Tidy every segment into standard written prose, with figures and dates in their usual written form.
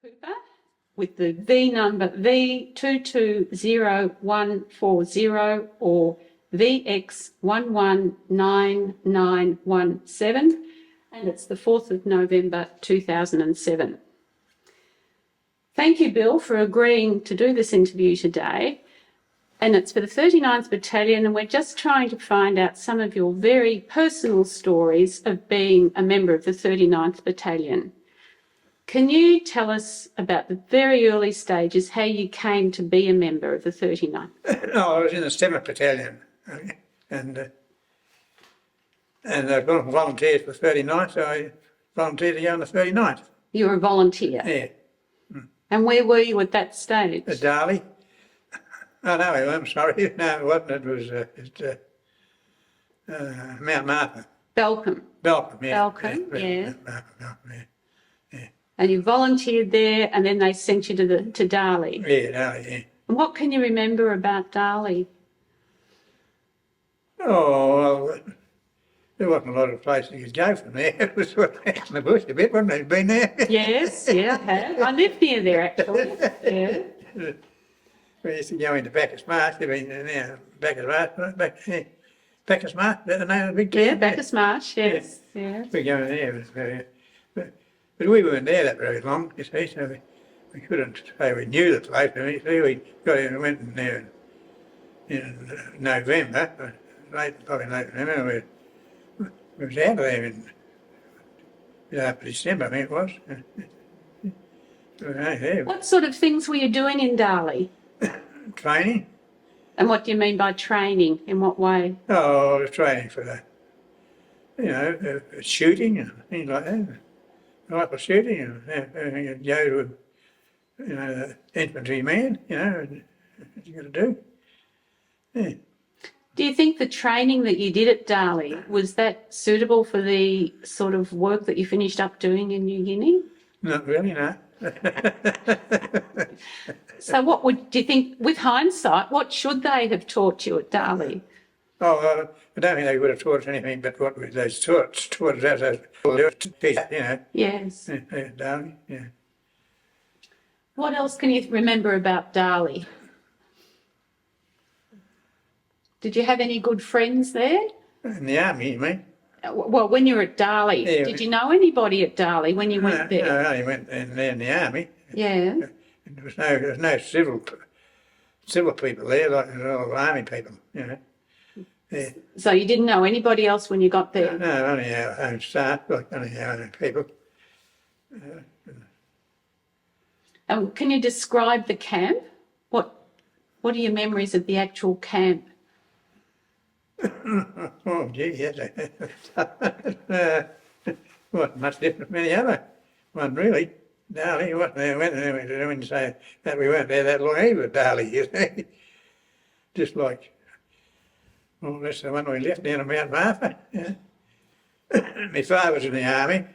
Cooper with the V number V220140 or VX119917, and it's the 4th of November 2007. Thank you, Bill, for agreeing to do this interview today. And it's for the 39th Battalion, and we're just trying to find out some of your very personal stories of being a member of the 39th Battalion. Can you tell us about the very early stages, how you came to be a member of the 39th? No, I was in the 7th Battalion, and I've gone volunteers for 39th, so I volunteered to go on the 39th. You were a volunteer? Yeah. And where were you at that stage? At Darley. Oh, no, I'm sorry. No, it wasn't. It was Mount Martha. Belcombe. Belcombe, yeah. Belcombe, yeah. Belcombe, yeah. And you volunteered there, and then they sent you to Darley. Yeah, Darley, yeah. And what can you remember about Darley? Oh, well, there wasn't a lot of places you could go from there. It was sort of out in the bush a bit, wasn't it? You've been there? Yes, yeah, I have. I lived near there, actually. Yeah. We used to go into Bacchus Marsh. You've been there, Bacchus Marsh, Bacchus Marsh, is that the name of the big town? Yeah, Bacchus Marsh, yes. Yeah. We go in there, but we weren't there that very long, you see, so we couldn't say we knew the place. You see, we got in and went in there in November, probably late November. We was out of there in after December, I think it was. What sort of things were you doing in Darley? Training. And what do you mean by training? In what way? Oh, I was training for that. Shooting and things like that. Rifle shooting and everything you go to, the infantryman, what you got to do. Yeah. Do you think the training that you did at Darley, was that suitable for the sort of work that you finished up doing in New Guinea? Not really, no. So do you think, with hindsight, what should they have taught you at Darley? Oh, well, I don't think they would have taught us anything but what they taught us as Yes. Darley, yeah. What else can you remember about Darley? Did you have any good friends there? In the army, you mean? Well, when you were at Darley, yeah, did you know anybody at Darley when you went there? No, I only went in there in the army. Yeah. There was no civil people there, like all army people, Yeah. So you didn't know anybody else when you got there? No, only our own staff, only our own people. And can you describe the camp? What are your memories of the actual camp? Oh, gee, yes. Wasn't much different from any other one, really. Darley, wasn't there? When you say that we weren't there that long either, Darley, you see. Just like, well, that's the one we left down at Mount Martha. Yeah. My father was in the army,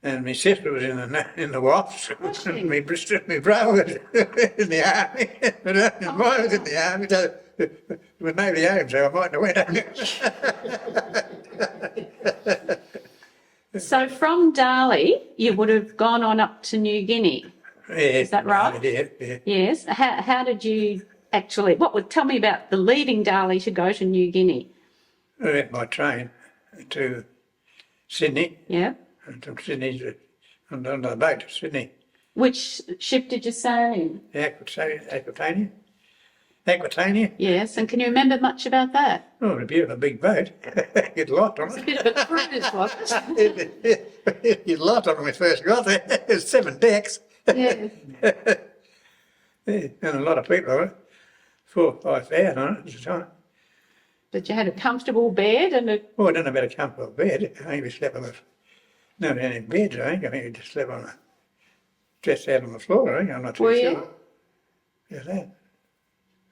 and my sister was in the WAFs. And my brother was in the army. But mine was in the army. So there was nobody home, so I mightn't have went. So from Darley, you would have gone on up to New Guinea. Yeah, is that right? I did, yeah. Yes. How did you actually? Tell me about the leaving Darley to go to New Guinea? I went by train to Sydney. Yeah. And from Sydney on the boat to Sydney. Which ship did you sail in? The Aquitania. Aquitania. Yes, and can you remember much about that? Oh, it was a beautiful big boat. Get lost on it. It's a bit of a cruise, wasn't it? Get lost on it when we first got there. There's 7 decks. Yeah. Yeah, and a lot of people on it. 4,000 or 5,000 on it at the time. But you had a comfortable bed and a... Oh, I don't know about a comfortable bed. I think we slept on not any beds, I think. I think we just slept on dressed out on the floor, I think. I'm not too sure. Yeah, that.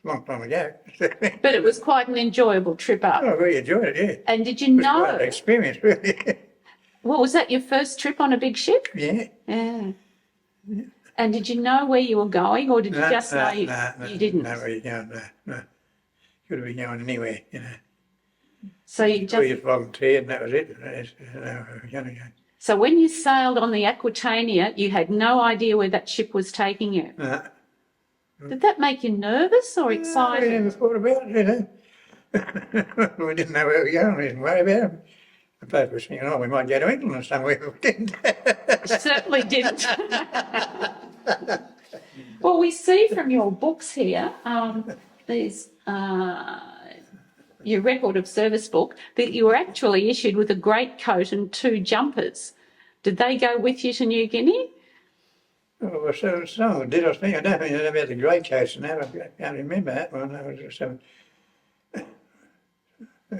Long time ago. But it was quite an enjoyable trip up. Oh, I really enjoyed it, yeah. And did you know... It was quite an experience, really. Well, was that your first trip on a big ship? Yeah. Yeah. And did you know where you were going, or did you just know you didn't? No, where you're going, no. You could have been going anywhere, So you We just volunteered and that was it. So when you sailed on the Aquitania, you had no idea where that ship was taking you. No. Did that make you nervous or We excited? never thought about it, you know. We didn't know where we were going, we didn't worry about it. The folk was thinking, oh, we might go to England or somewhere, but we didn't. Certainly didn't. Well, we see from your books here, there's your record of service book, that you were actually issued with a greatcoat and 2 jumpers. Did they go with you to New Guinea? Oh, well, so some of them did, I think. I don't think about the grey coats and that. I can't remember that one. That was just I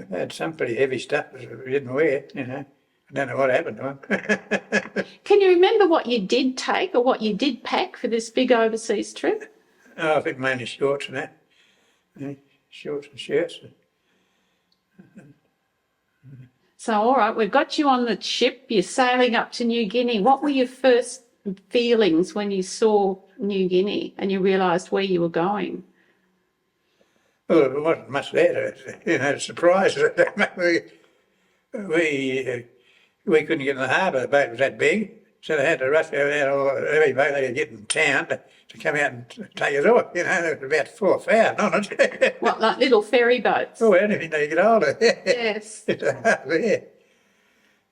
had some pretty heavy stuff that we didn't wear, you know. I don't know what happened to them. Can you remember what you did take or what you did pack for this big overseas trip? Oh, I think mainly shorts and that. Yeah, shorts and shirts. So, all right, we've got you on the ship. You're sailing up to New Guinea. What were your first feelings when you saw New Guinea and you realised where you were going? Well, there wasn't much there, you know, surprise. We couldn't get in the harbour, the boat was that big, so they had to rush over there, every boat they could get in town to come out and take us off, you know. There was about 4 or 5 on it. What, like little ferry boats? Oh, anything they could get hold of. Yes.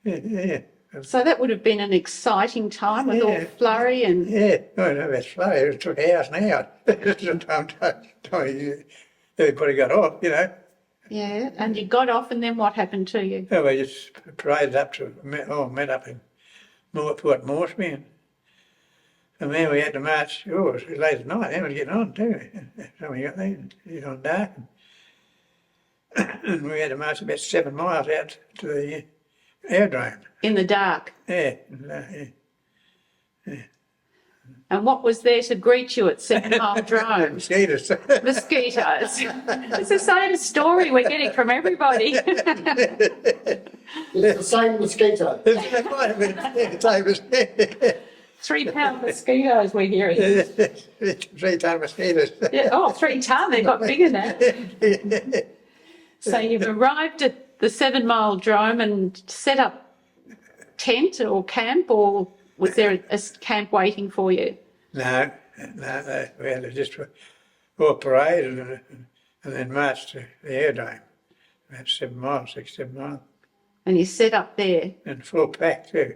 Yeah. So that would have been an exciting time with all flurry and... Yeah, oh, no, that's flurry. It took hours and hours. Everybody got off, you know. Yeah, and you got off and then what happened to you? So we just paraded up to, met up in Port Moresby, and then we had to march, it was late at night, then we were getting on too. So we got there, it was on dark, and we had to march about 7 miles out to the aerodrome. In the dark? Yeah. And what was there to greet you at 7 Mile Drome? Mosquitoes. Mosquitoes. It's the same story we're getting from everybody. It's the same mosquito. It's the same mosquitoes. 3-pound mosquitoes we're hearing. 3-ton mosquitoes. Yeah, oh, 3 tonne, they got bigger now. So you've arrived at the 7 Mile Drome and set up tent or camp, or was there a camp waiting for you? No, we had to just walk parade and then march to the aerodrome. About 7 miles, 6, 7 miles. And you set up there. And full pack too.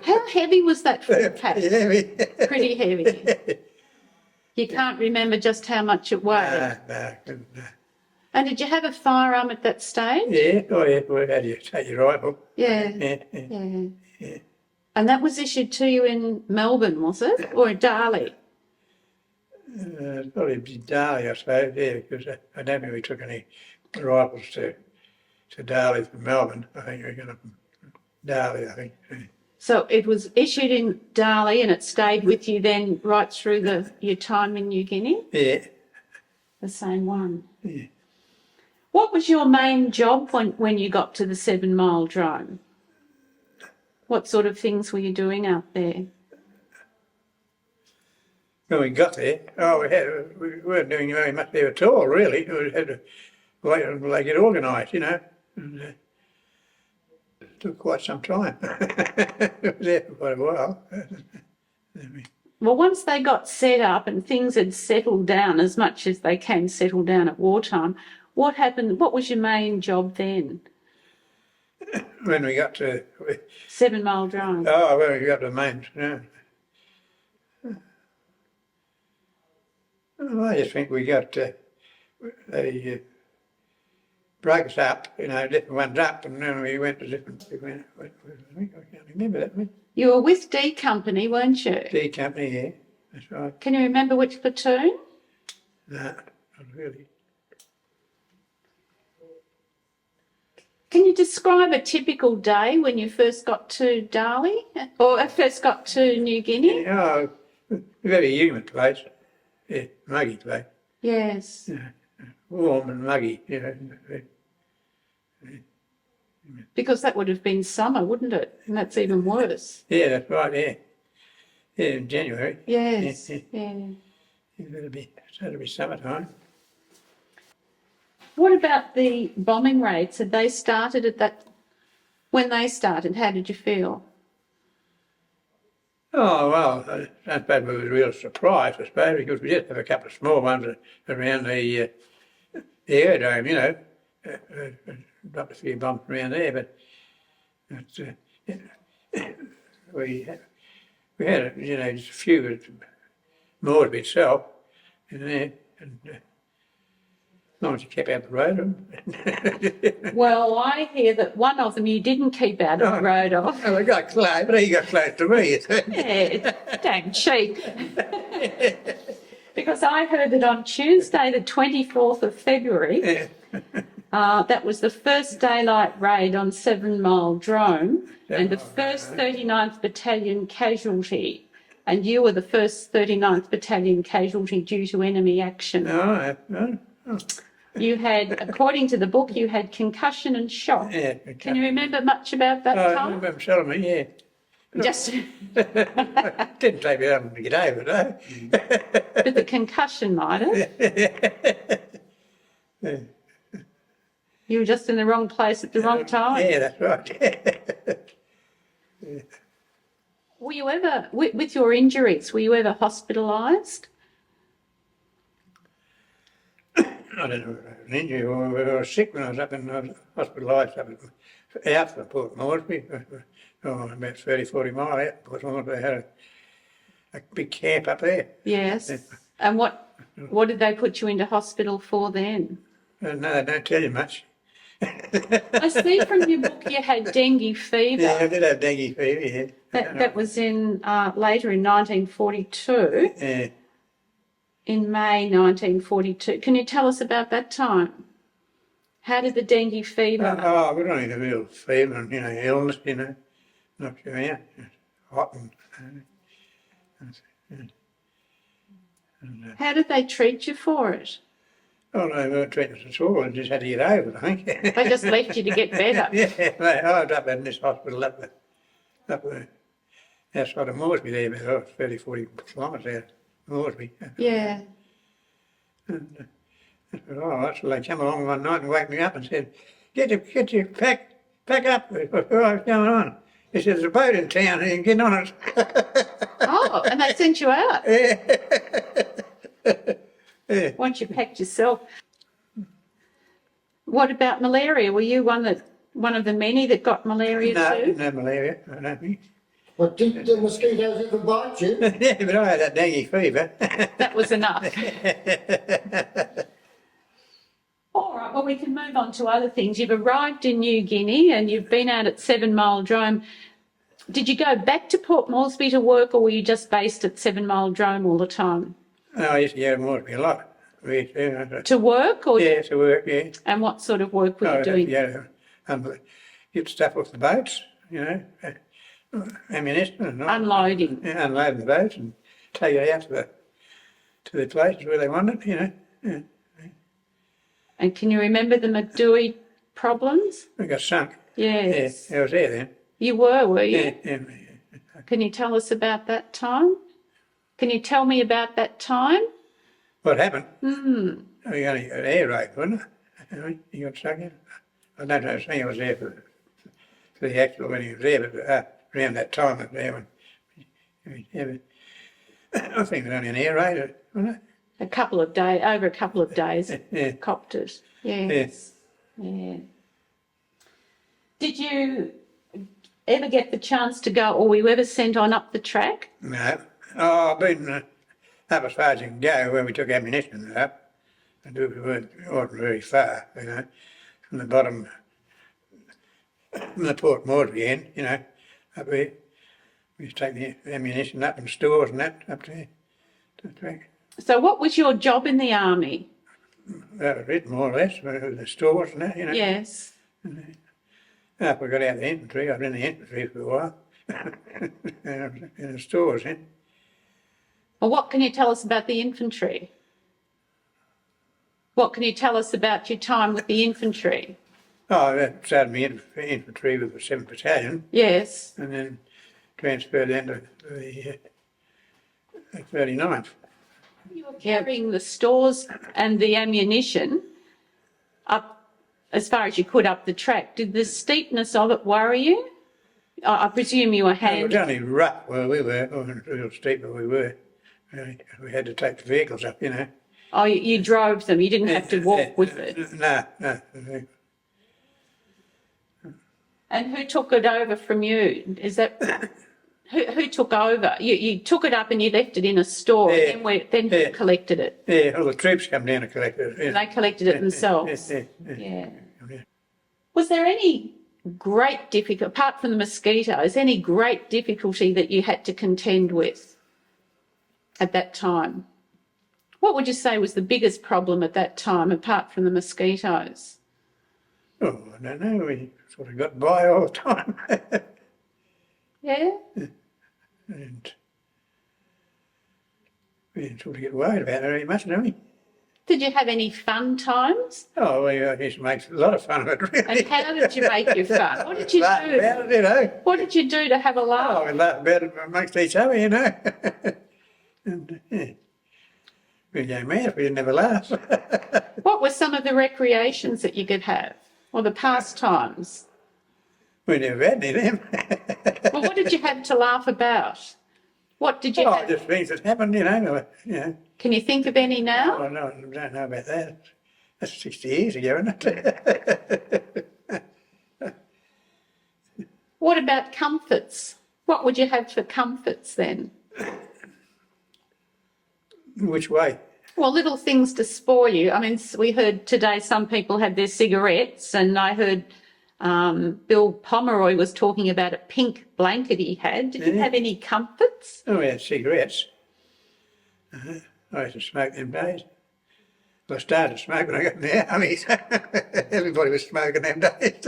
How heavy was that full pack? Heavy. Pretty heavy. You can't remember just how much it weighed. No. And did you have a firearm at that stage? Yeah, oh yeah, well, how do you take your rifle? Yeah. And that was issued to you in Melbourne, was it? Or in Darley? Probably Darley, I suppose, yeah, because I don't think we took any rifles to Darley from Melbourne. I think we got them from Darley, I think. Yeah. So it was issued in Darley and it stayed with you then right through your time in New Guinea? Yeah. The same one? Yeah. What was your main job when you got to the 7 Mile Drome? What sort of things were you doing out there? When we got there, we weren't doing very much there at all, really. We had to wait until they get organised, you know. And, it took quite some time. It was there for quite a while. Well, once they got set up and things had settled down as much as they can settle down at wartime, what happened? What was your main job then? When we got to 7 Mile Drome. Oh, when we got to the main. Yeah. Well, I just think we got they broke us up, you know, different ones up, and then we went to different. I can't remember that. You were with D Company, weren't you? D Company, yeah, that's right. Can you remember which platoon? No, not really. Can you describe a typical day when you first got to Darley or first got to New Guinea? Oh, very humid place. Yeah, muggy place. Yes. Yeah, warm and muggy, you know. Because that would have been summer, wouldn't it? And that's even worse. Yeah, that's right, yeah. Yeah, in January. Yes, yeah. It'll be summertime. What about the bombing raids? Had they started at that When they started, how did you feel? Oh, well, I suppose we were real surprised, I suppose, because we did have a couple of small ones around the aerodrome, you know. Dropped a few bombs around there, but we had, you know, just a few at Moresby itself in there, and as long as you kept out the road. Well, I hear that one of them you didn't keep out of the road of. Oh, I got close, but he got close to me. Yeah, dang cheek. Because I heard that on Tuesday, the 24th of February, that was the first daylight raid on 7 Mile Drome and the first 39th Battalion casualty. And you were the first 39th Battalion casualty due to enemy action. No. You had, according to the book, you had concussion and shock. Yeah. Can you remember much about that I time? remember telling me, yeah. Just, Didn't take me long to get over it, though. but the concussion might have. You were just in the wrong place at the wrong time. Yeah, that's right. Were you ever, with your injuries, were you ever hospitalised? I don't know, an injury or I was sick when I was up in hospitalised out for Port Moresby, about 30, 40 mile out of Port Moresby. They had a big camp up there. Yes. And what did they put you into hospital for then? No, they don't tell you much. I see from your book you had dengue fever. Yeah, I did have dengue fever, yeah. That was in later in 1942. Yeah. In May 1942. Can you tell us about that time? How did the dengue fever? Oh, we don't need a real fever and, you know, illness, you know, knocked you out, hot and How did they treat you for it? oh, no, they weren't treating us at all, they just had to get over it, I think. They just left you to get better. Yeah, I was up in this hospital up outside of Moresby there, about 30, 40 kilometres out of Moresby. Yeah. And oh, so they come along one night and wake me up and said, get your pack up. What's going on? He said, there's a boat in town and you can get on it. Oh, and they sent you out. Yeah. Once you packed yourself. What about malaria? Were you one of the many that got malaria too? No malaria, I don't think. But did the mosquitoes ever bite you? Yeah, but I had that dengue fever. That was enough. All right, well, we can move on to other things. You've arrived in New Guinea and you've been out at 7 Mile Drome. Did you go back to Port Moresby to work or were you just based at 7 Mile Drome all the time? Oh, I used to go to Moresby a lot. To work? Or Yeah, to work, yeah. And what sort of work were you doing? Yeah, get stuff off the boats, you know, ammunition and all. Unloading. Yeah, unloading the boats and take it out to the places where they want it, you know. Yeah. And can you remember the McDewey problems? We got sunk. Yes. Yeah, I was there then. You were you? Yeah. Can you tell us about that time? Can you tell me about that time? What happened? We only got air raid, wasn't it? You got stuck in? I don't know, I think I was there for the actual when he was there, but around that time I was there when I think it was only an air raid, wasn't it? Over a couple of days. Yeah. Copters. Yes. Yeah. Did you ever get the chance to go, or were you ever sent on up the track? No. Oh, I've been up as far as you can go where we took ammunition up. And it wasn't very far, you know, from the bottom, from the Port Moresby end, you know, up there. We used to take the ammunition up and stores and that up there to the track. So what was your job in the army? That was it, more or less, the stores and that, you know. Yes. After we got out of the infantry, I was in the infantry for a while, in the stores, eh? Well, what can you tell us about the infantry? What can you tell us about your time with the infantry? Oh, I started my infantry with the 7th Battalion Yes. and then transferred then to the 39th. You were carrying the stores and the ammunition up as far as you could up the track. Did the steepness of it worry you? I presume you were It was hand. only rough where we were, or a little steep where we were. We had to take the vehicles up, you know. Oh, you drove them. You didn't have to walk with it. No. And who took it over from you? Is that who took over? You took it up and you left it in a store. Yeah. And then who collected it? Yeah, all the troops come down and collected it. And they collected it themselves. Yeah. Yeah. Was there any great difficulty, apart from the mosquitoes, any great difficulty that you had to contend with at that time? What would you say was the biggest problem at that time, apart from the mosquitoes? Oh, I don't know. We sort of got by all the time. Yeah? And we didn't sort of get worried about it very much, did we? Did you have any fun times? Oh, we used to make a lot of fun of it, really. And how did you make your fun? What did you Laugh do? about it, you know. What did you do to have a Oh, laugh? we laugh about it amongst each other, you know. And we'd go mad if we didn't have a laugh. What were some of the recreations that you could have, or the pastimes? We never had any of them. Well, what did you have to laugh about? What did you Oh, have? just things that happened, you know. Can you think of any now? Oh, no, I don't know about that. That's 60 years ago, isn't it? What about comforts? What would you have for comforts then? Which way? Well, little things to spoil you. I mean, we heard today some people had their cigarettes, and I heard Bill Pomeroy was talking about a pink blanket he had. Did you have any comforts? Oh, we had cigarettes. I used to smoke them days. Well, I started smoking when I got in the army. Everybody was smoking them days.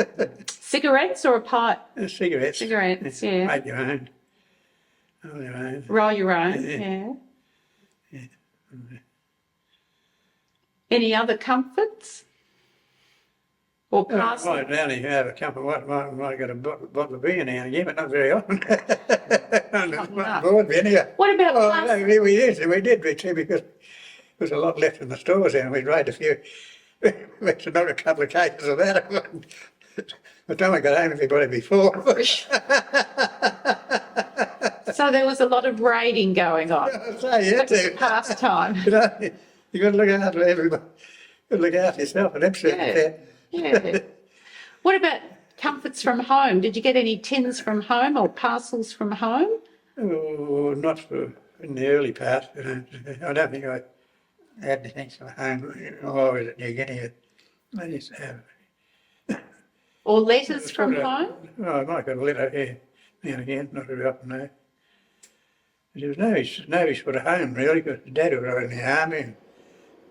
Cigarettes or a pipe? Cigarettes. Cigarettes, yeah. Make your own. Roll your own. Roll your own, yeah. Any other comforts? Or I past? might only have a couple of might get a bottle of beer now and again, but not very often. Not bored me anyway. What about Oh, past? no, we did too, because there was a lot left in the stores and we'd raid a few. We had to knock a couple of cases of that. By the time I got home, everybody before. So there was a lot of raiding going on. So you had to. Pastime. You know, you got to look after everybody. You got to look after yourself, and absolutely. Yeah. What about comforts from home? Did you get any tins from home or parcels from home? Oh, not for in the early part. You know, I don't think I had anything from home. Oh, I was at New Guinea. I used to have. Or letters from home? Oh, I might get a letter here now and again, not very often though. There was no sort of home really, because Dad was in the army and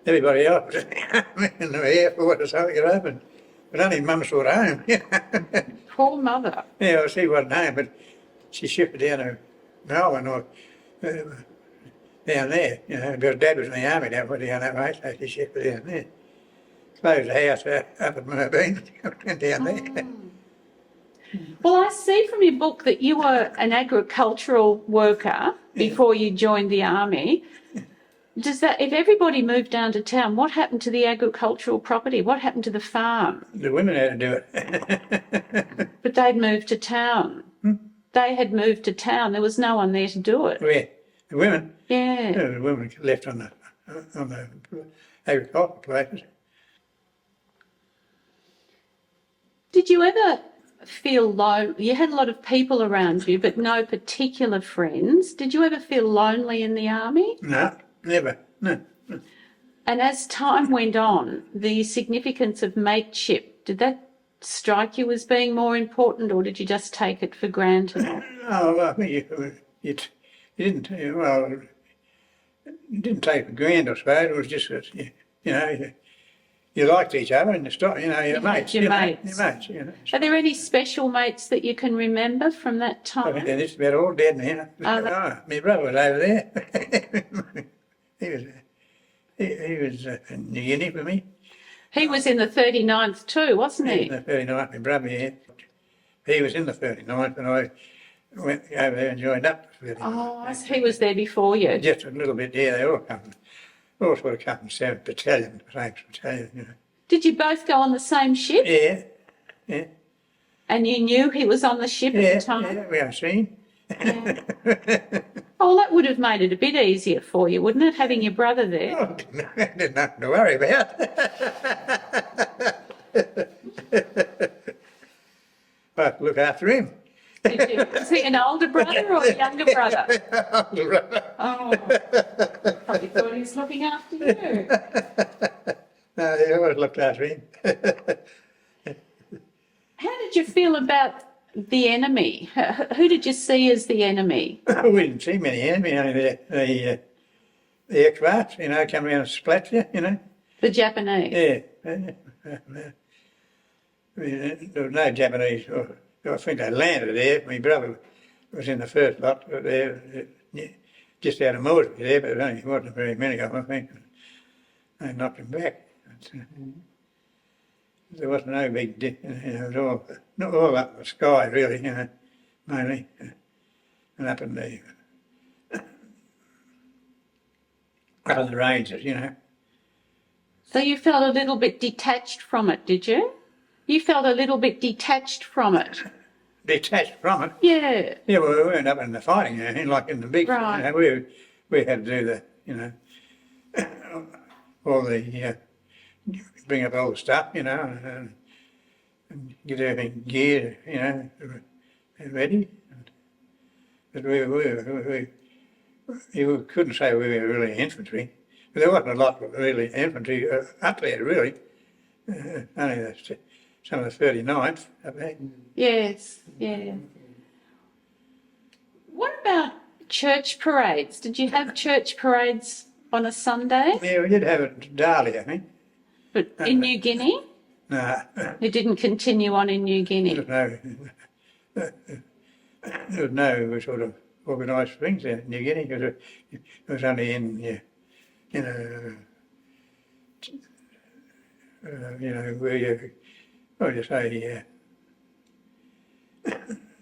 everybody else was in the army and the Air Force or something got open. But only Mum sort of home. Poor mother. Yeah, well, she wasn't home, but she shifted down to Melbourne or down there, you know, because Dad was in the army down that way, so she shifted down there. Closed the house up at Merbean and down there. Well, I see from your book that you were an agricultural worker before you joined the army. Does that, if everybody moved down to town, what happened to the agricultural property? What happened to the farm? The women had to do it. But they'd moved to town. They had moved to town. There was no one there to do it. Where? The women? Yeah. The women left on the agricultural places. Did you ever feel low? You had a lot of people around you, but no particular friends. Did you ever feel lonely in the army? No, never. No. And as time went on, the significance of mateship, did that strike you as being more important, or did you just take it for granted? Oh, well, I think you didn't, well, you didn't take it for granted, I suppose. It was just that, you know, you liked each other and your mates. Your mates. Your mates, you know. Are there any special mates that you can remember from that I think time? they're just about all dead now. My brother was over there. he was in New Guinea with me. He was in the 39th too, wasn't He he? was in the 39th, my brother, yeah. He was in the 39th and I went over there and joined up. Oh, he was there before you. Just a little bit, yeah, they all sort of come from 7th Battalion, same battalion, you know. Did you both go on the same ship? Yeah, yeah, And you knew he was on the ship at the time? yeah, we have seen. Yeah. Oh, that would have made it a bit easier for you, wouldn't it, having your brother there? Oh, didn't have to worry about. I have to look after him. Did you? Was he an older brother or a younger brother? Oh, probably thought he was looking after you. No, I always looked after him. How did you feel about the enemy? Who did you see as the enemy? We didn't see many enemy, only the ex-rats, you know, come around and splat you, you know. The Japanese? Yeah. There was no Japanese. I think they landed there. My brother was in the first lot there, just out of Moresby there, but there wasn't very many of them, I think. They knocked him back. There was no big, you know, it was all, not all up in the sky really, you know, mainly, and up in the other ranges, you know. So you felt a little bit detached from it, did you? You felt a little bit detached from it? Detached from it. Yeah. Yeah, well, we weren't up in the fighting, you know, like in the big, Right. you know, we had to do the, you know, all the, bring up all the stuff, you know, and get everything geared, you know, and ready. But you couldn't say we were really infantry. But there wasn't a lot of really infantry up there, really. Only some of the 39th up there. Yes, yeah. What about church parades? Did you have church parades on a Sunday? Yeah, we did have it at Darley, I think. But in New Guinea? No, It didn't continue on in New Guinea? there was no sort of organised things there in New Guinea because it was only in, you know, where you, what would you say,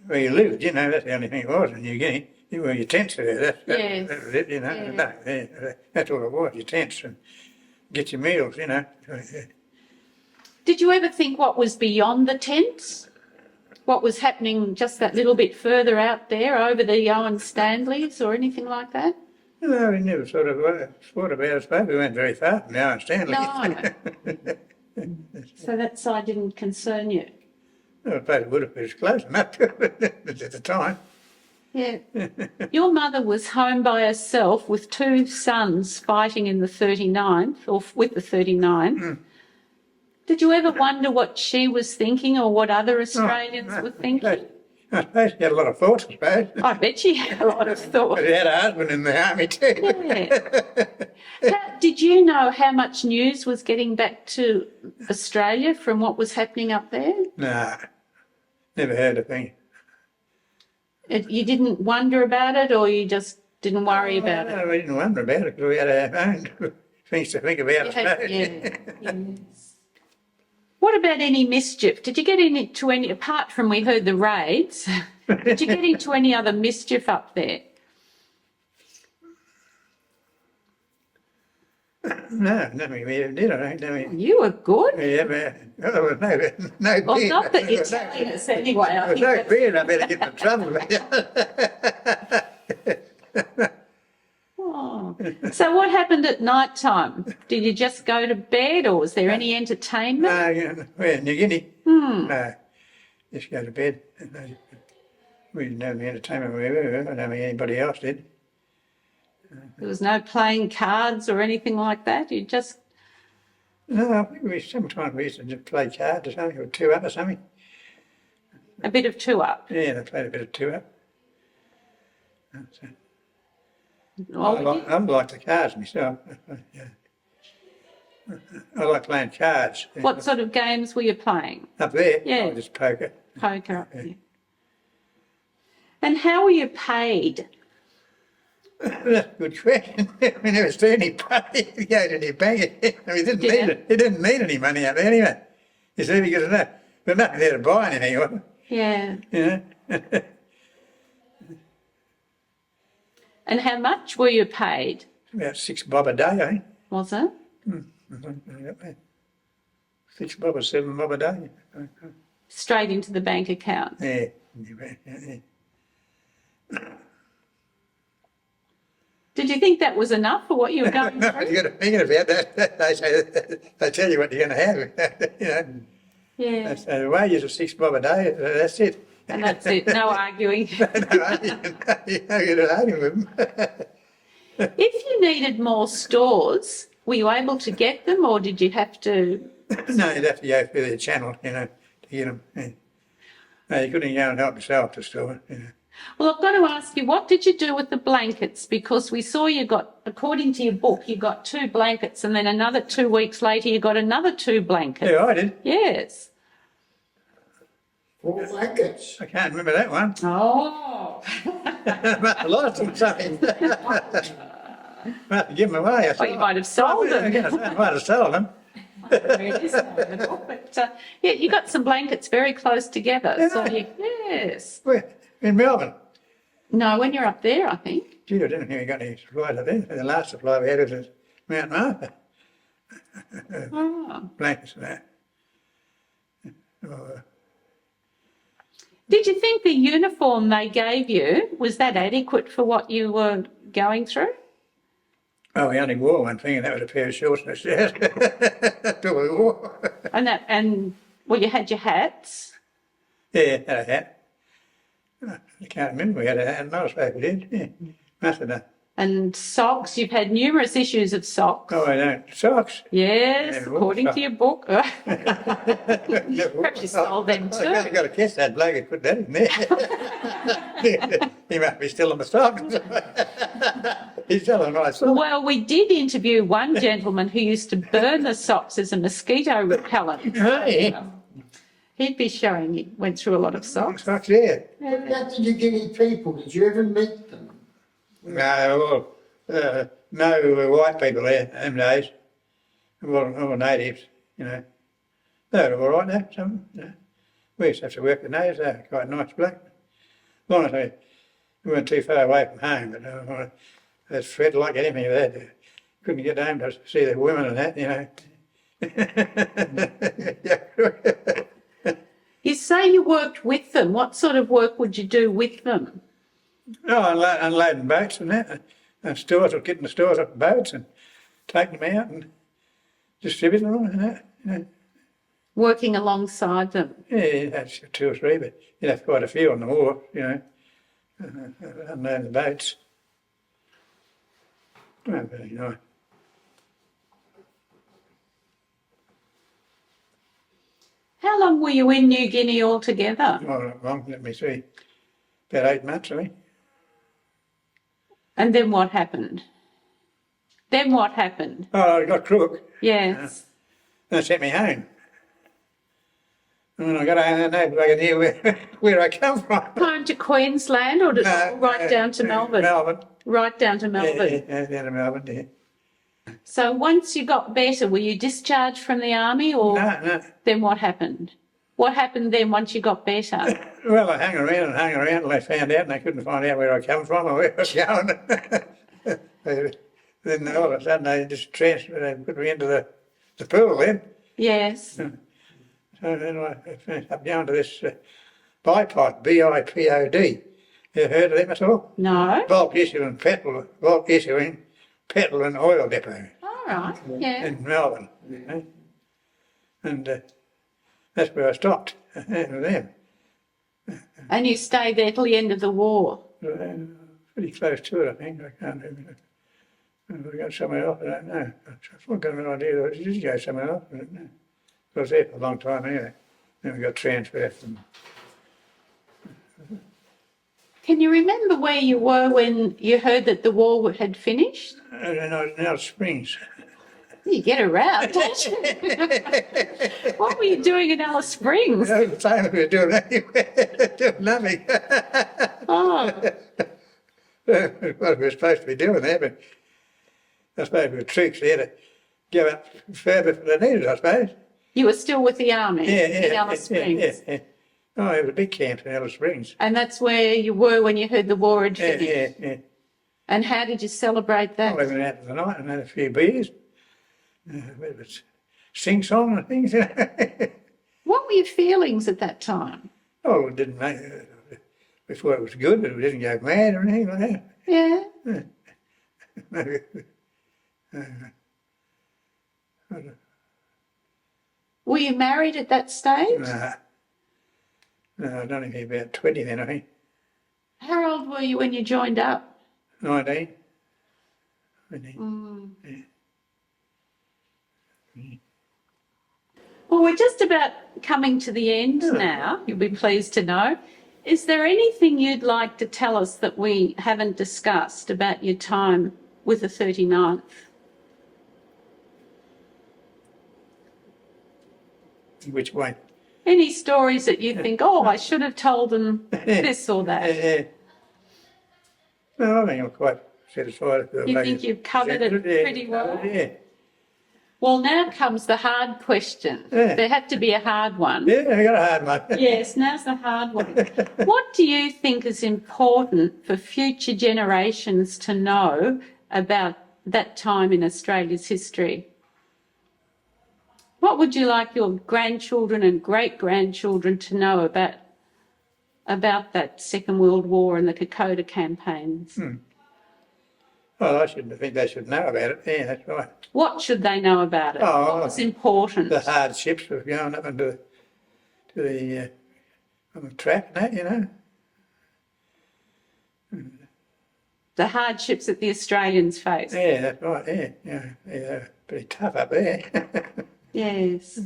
where you lived, you know, that's the only thing it was in New Guinea. Where your tents were, that was it, you know. Yeah. That's all it was, your tents, and get your meals, you know. Did you ever think what was beyond the tents? What was happening just that little bit further out there over the Owen Stanleys or anything like that? No, we never sort of thought about it. I suppose we went very far from now in Stanley. No. So that side didn't concern you? I suppose it would have been close enough to it at the time. Yeah. Your mother was home by herself with two sons fighting in the 39th, or with the 39th. Mm. Did you ever wonder what she was thinking or what other Australians were thinking? I suppose she had a lot of thoughts, I suppose. I bet she had a lot of thought. But she had a husband in the army too. Yeah. Did you know how much news was getting back to Australia from what was happening up there? Nah, never heard a thing. You didn't wonder about it, or you just didn't worry about it? No, we didn't wonder about it because we had our own things to think about, I suppose. Yeah. Yes. What about any mischief? Did you get into any, apart from we heard the raids, did you get into any other mischief up there? No, nothing we ever did, I don't know. You were good. Yeah, but there was no Well, beer. not that you're telling us anyway. I There was think no that's- beer, I better get in trouble. Oh. So what happened at night time? Did you just go to bed or was there any entertainment? No, we're in New Guinea. No, just go to bed. We didn't have the entertainment we were. I don't think anybody else did. There was no playing cards or anything like that? You just... No, I think sometimes we used to just play cards or something, or two up or something. A bit of two-up? Yeah, they played a bit of two up. So, Well, I like the cards myself. Yeah. I like playing cards. what sort of games were you playing? Up there? Yeah. Oh, just poker. Poker up there. And how were you paid? That's a good question. We never see any pay. You go to any bank. We didn't Yeah. need it. He didn't need any money up there anyway. You see, because there's nothing there to buy anything, was there? Yeah. You know? And how much were you paid? About $6 bob a day, I think. Was it? 6 bob or 7 bob a day. Straight into the bank account. Yeah. Did you think that was enough for what you were going No, through? you got to think about that. They say, they tell you what you're going to have, you know. Yeah. So the wages of 6 bob a day, that's it. And that's it, no arguing. You don't get an argument with them. If you needed more stores, were you able to get them or did you have to? No, you'd have to go through their channel, you know, to get them. Yeah. No, you couldn't go and help yourself to store it, you know. Well, I've got to ask you, what did you do with the blankets? Because we saw you got, according to your book, you got 2 blankets and then another 2 weeks later you got another 2 blankets. Yeah, I did. Yes. 4 blankets. I can't remember that one. Oh. I must have lost them something. Must have given them away. Well, you might have sold them. I might have sold them. But, yeah, you got some blankets very close together. So yes. Where? In Melbourne. No, when you're up there, I think. Gee, I didn't know you got any supplies up there. The last supply we had was at Mount Martha. Oh. Blankets and that. Did you think the uniform they gave you, was that adequate for what you were going through? Oh, we only wore one thing, and that was a pair of shorts and a shirt. That's all we wore. And well, you had your hats. Yeah, had a hat. I can't remember we had a hat. I suppose we did. Yeah, must have done. And socks, you've had numerous issues of socks. Oh, I don't. Socks. Yes, Never according wore to your book. Perhaps you sold them too. I've got to catch that bloke who put that in there. He must be still on the socks. He's selling nice socks. Well, we did interview one gentleman who used to burn the socks as a mosquito repellent. Hey, He'd be showing he went through a lot of socks. socks, yeah. What about the Guinea people? Did you ever meet them? No, no white people there in them days. All natives, you know. They were all right now, some. You know. We used to have to work the natives, they were quite nice bloke. As long as we weren't too far away from home, but that's Fred like anything of that. Couldn't get home to see the women and that, you know. You say you worked with them. What sort of work would you do with them? Oh, unloading boats and that. And stores, or getting the stores off the boats and taking them out and distributing them and that, you know. Working alongside them. Yeah, that's 2 or 3, but you'd have quite a few on the wharf, you know, unloading the boats. Oh, very nice. How long were you in New Guinea altogether? Oh, long, let me see. About 8 months, I think. And then what happened? Then what happened? Oh, I got crook. Yes. And they sent me home. And when I got home, I knew where I come from. Home to Queensland or right down to Melbourne? Melbourne. Right down to Melbourne. Yeah, down to Melbourne, yeah. So once you got better, were you discharged from the army or No. then what happened? What happened then once you got better? Well, I hung around and they found out and they couldn't find out where I come from or where I was going. Then all of a sudden they just transferred, they put me into the pool then. Yes. So then I finished up going to this BIPOD, B-I-P-O-D. You heard of them at all? No. Bulk issuing petrol and oil depot All right. Yeah. in Melbourne. You know? And that's where I stopped with them. And you stayed there till the end of the war. Pretty close to it, I think. I can't remember. We got somewhere else, I don't know. I've got an idea. Did you go somewhere else? I don't know. I was there for a long time anyway. Then we got transferred from. Can you remember where you were when you heard that the war had finished? Now Springs. You get around, don't you? What were you doing in Alice Springs? The same as we were doing anywhere, doing nothing. Oh, What we were supposed to be doing there, but I suppose we were troops there to go up further than they needed, I suppose. you were still with the army in Alice Springs? Yeah. Oh, it was a big camp in Alice Springs. And that's where you were when you heard the war had finished? Yeah. And how did you celebrate that? Well, we went out for the night and had a few beers. sing song and things. What were your feelings at that time? Oh, it didn't make. We thought it was good, but we didn't go mad or anything like Yeah. that. Were you married at that stage? Nah. No, I'd only be about 20 then, I think. How old were you when you joined up? 19. Well, we're just about coming to the end now, you'll be pleased to know. Is there anything you'd like to tell us that we haven't discussed about your time with the 39th? Which way? Any stories that you think, oh, I should have told them this or that? No, I think I'm quite satisfied. You think you've covered it pretty well? Yeah. Well, now comes the hard question. Yeah. There had to be a hard one. Yeah, I got a hard one. Yes, now's the hard one. What do you think is important for future generations to know about that time in Australia's history? What would you like your grandchildren and great-grandchildren to know about that Second World War and the Kokoda campaigns? Well, I think they should know about it. Yeah, that's right. What should they know about it? Oh, what was important? The hardships of going up into the on the track and that, you know. The hardships that the Australians faced. Yeah, that's right. Yeah, they're pretty tough up there. Yes.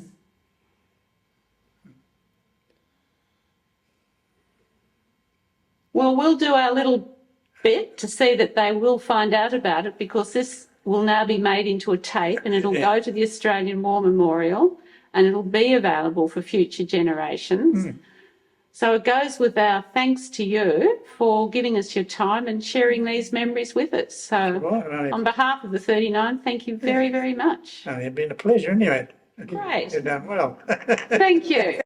Well, we'll do our little bit to see that they will find out about it, because this will now be made into a tape and it'll go to the Australian War Memorial and it'll be available for future generations. So it goes with our thanks to you for giving us your time and sharing these memories with us. So on behalf of the 39, thank you very, very much. It's been a pleasure anyway. Great. You've done well. Thank you.